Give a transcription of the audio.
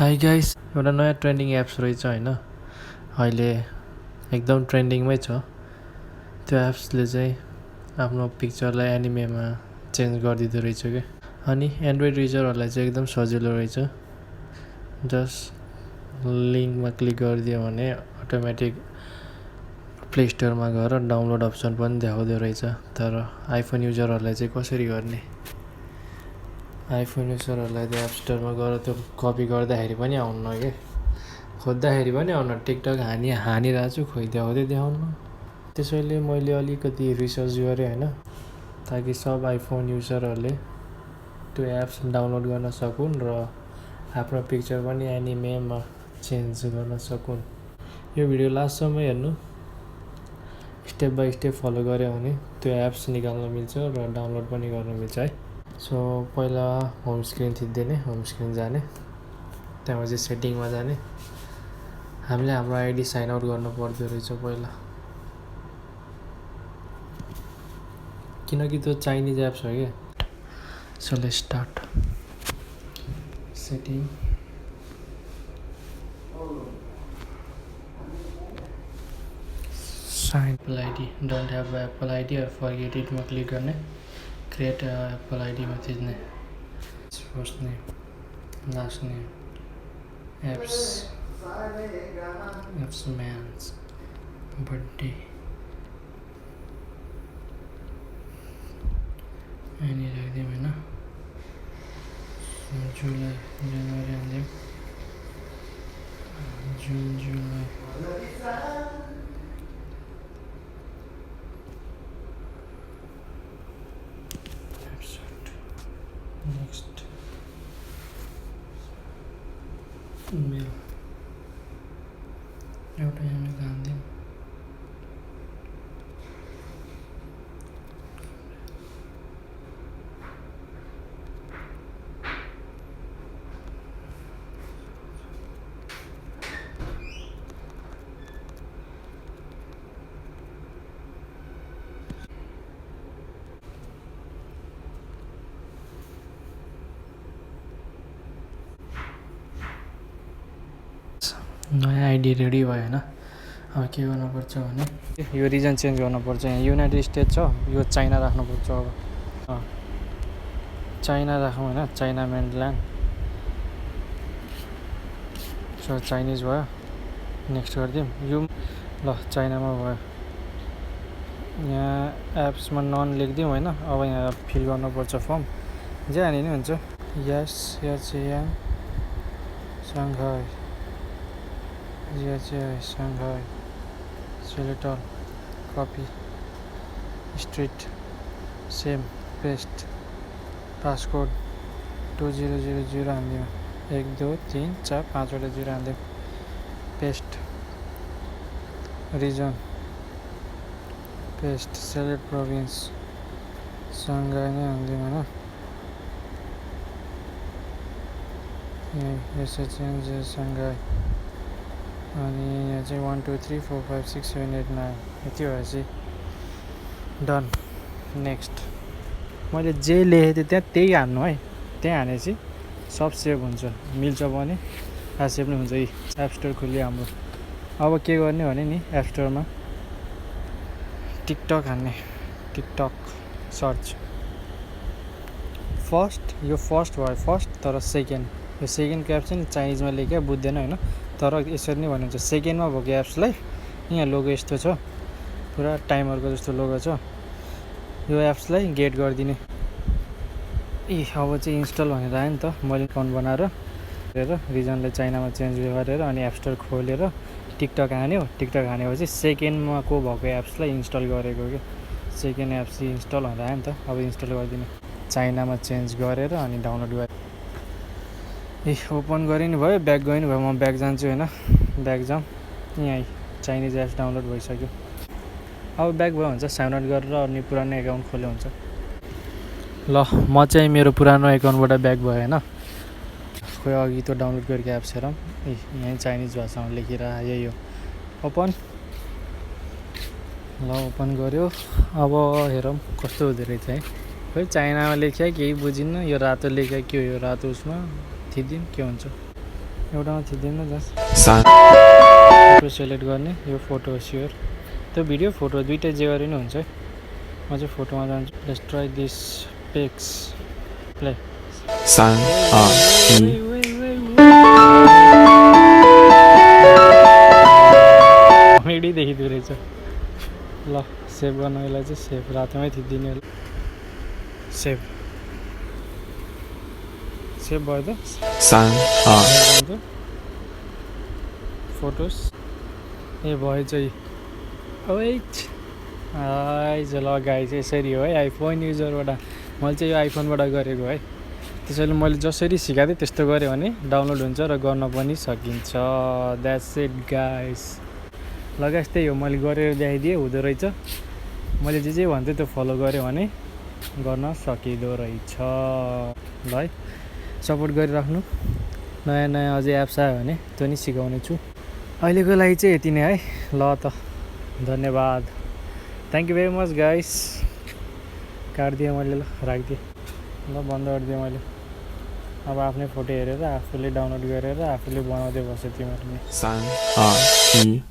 High guys, एउटा नयाँ trending apps रहेछ होइन, अहिले एकदम ट्रेन्डिङमै छ। त्यो एप्सले चाहिँ आफ्नो पिक्चरलाई एनिमेमा चेन्ज गरिदिँदो रहेछ क्या। अनि एन्ड्रोइड युजरहरूलाई चाहिँ एकदम सजिलो रहेछ। जस्ट लिङ्कमा क्लिक गरिदियो भने अटोमेटिक प्ले स्टोरमा गएर डाउनलोड अप्सन पनि देखाउँदो रहेछ। तर आइफोन युजरहरूलाई चाहिँ कसरी गर्ने? आइफोन युजरहरूलाई त्यो एप स्टोरमा गएर त्यो कपी गर्दाखेरि पनि आउन्न कि, खोज्दाखेरि पनि आउन। टिकटक हानिरहेको छु, खोइ देखाउनु। त्यसैले मैले अलिकति रिसर्च गरेँ होइन, ताकि सब आइफोन युजरहरूले त्यो एप्स डाउनलोड गर्न सकुन् र आफ्नो पिक्चर पनि एनिमेमा चेन्ज गर्न सकुन्। यो भिडियो लास्टसम्म हेर्नु, स्टेप बाई स्टेप फलो गऱ्यो भने त्यो एप्स निकाल्न मिल्छ र डाउनलोड पनि गर्न मिल्छ है। सो पहिला होम स्क्रिन थिचिदिने, होम स्क्रिन जाने, त्यहाँपछि सेटिङमा जाने। हामीले हाम्रो आइडी साइन आउट गर्नु पर्दो रहेछ पहिला, किनकि त्यो चाइनिज एप्स हो क्या। So let's start. Setting, sign Apple ID, don't have Apple ID or forget इटमा क्लिक गर्ने, क्रिएट एप्पल आइडीमा थिच्ने, फर्स्ट नेम, लास्ट नेम, एप्स म्यान्स, बर्थडे, अनि राखिदिउँ होइन, जुलाई, जनवरी हालिदिउँ, जुन, जुलाई, नेक्स्ट, मेल, एउटा यहाँ हालिदिउँ, नयाँ आइडी रेडी भयो होइन। अब के गर्नुपर्छ भने यो रिजन चेन्ज गर्नुपर्छ। यहाँ युनाइटेड स्टेट्स छ, यो चाइना राख्नुपर्छ। अब चाइना राखौँ होइन, चाइना मेनल्यान्ड। सो चाइनिज भयो, नेक्स्ट गरिदिउँ। यो ल चाइनामा भयो। यहाँ एप्समा नन लेखिदिउँ होइन। अब यहाँ फिल गर्नुपर्छ फर्म, जे हानि नै हुन्छ। यस, यहाँ Shanghai, Shanghai, select, copy, street, same, paste, passcode 2000 हालिदिउँ, 1 2 3 4 5वटा 0 हालिदिउँ, paste, region, paste, select province, Shanghai नै हालिदिउँ होइन। यसो चेन्ज सङ्घाई, अनि यहाँ चाहिँ 1 2 3 4 5 6 7 8 9 यति भएपछि डन। नेक्स्ट, मैले जे लेखेको थिएँ त्यहाँ त्यही हान्नु है। त्यहाँ हानेपछि सब सेभ हुन्छ, मिल्छ पनि, सेभ पनि हुन्छ। एप स्टोर खुल्यो हाम्रो। अब के गर्ने भने नि, एप स्टोरमा टिकटक हान्ने, टिकटक सर्च। फर्स्ट, यो फर्स्ट भयो फर्स्ट, तर सेकेन्ड, यो सेकेन्डको एप चाहिँ चाइनिजमा लेख्यो, बुझ्दैन होइन। तर यसरी नै भन्नुहुन्छ, सेकेन्डमा भएको एप्सलाई यहाँ लोगो यस्तो छ, पुरा टाइमरको जस्तो लोगो छ। यो एप्सलाई गेट गरिदिने। अब चाहिँ इन्स्टल भनेर आयो नि त। मैले अकाउन्ट बनाएर रिजनलाई चाइनामा चेन्ज गरेर अनि एप स्टोर खोलेर टिकटक हान्यो। टिकटक हानेपछि सेकेन्डमा को भएको एप्सलाई इन्स्टल गरेको क्या। सेकेन्ड एप्स इन्स्टल भनेर आयो नि त। अब इन्स्टल गरिदिने, चाइनामा चेन्ज गरेर अनि डाउनलोड गरेँ। ओपन गरे नि भयो, ब्याक गयो नि भयो। म ब्याक जान्छु होइन, ब्याक जाउँ। यहीँ चाइनिज एप्स डाउनलोड भइसक्यो। अब ब्याक भयो हुन्छ, साइन आउट गरेर अनि पुरानो एकाउन्ट खोल्यो हुन्छ। ल म चाहिँ मेरो पुरानो एकाउन्टबाट ब्याक भयो होइन। खोइ अघि त्यो डाउनलोड गरेको एप्स हेरौँ। यहीँ चाइनिज भाषामा लेखेर यही हो। ओपन, ल ओपन गऱ्यो। अब हेरौँ कस्तो हुँदो रहेछ है। खोइ चाइनामा लेख्या केही बुझिन्न। यो रातो लेख्या के हो, यो रातो उसमा थिचिदिउँ के हुन्छ। एउटामा थिच्दैन जस्ट Sun. फोटो सेलेक्ट गर्ने यो फोटो स्योर त्यो भिडियो फोटो दुइटै जे गरे नि हुन्छ है म चाहिँ फोटोमा जान्छु let's try this pics play Sun. Comedy देखिँदो रहेछ ल सेभ गर्नको लागि चाहिँ सेभ रातोमै थिचिदिने सेभ सेभ भयो त Sun. फोटोस ए भयो चाहिँ ओइट आइज ल गाई चाहिँ यसरी हो है आइफोन युजरबाट मैले चाहिँ यो आइफोनबाट गरेको है त्यसैले मैले जसरी सिकाएको थिएँ त्यस्तो गऱ्यो भने डाउनलोड हुन्छ र गर्न पनि सकिन्छ द्याट्स इट गाइस ल गाइस त्यही हो मैले गरेर देखाइदिएँ हुँदो रहेछ मैले जे भन्थेँ त्यो फलो गऱ्यो भने गर्न सकिँदो रहेछ ल है सपोर्ट गरिराख्नु नयाँ नयाँ अझै एप्स आयो भने त्यो नि सिकाउने छु अहिलेको लागि चाहिँ यति नै है ल त धन्यवाद thank you very much guys काटिदिएँ मैले ल राखिदिएँ ल बन्द गरिदिएँ मैले अब आफ्नै फोटो हेरेर आफूले डाउनलोड गरेर आफूले बनाउँदै बस्यो तिमीहरूले Sun.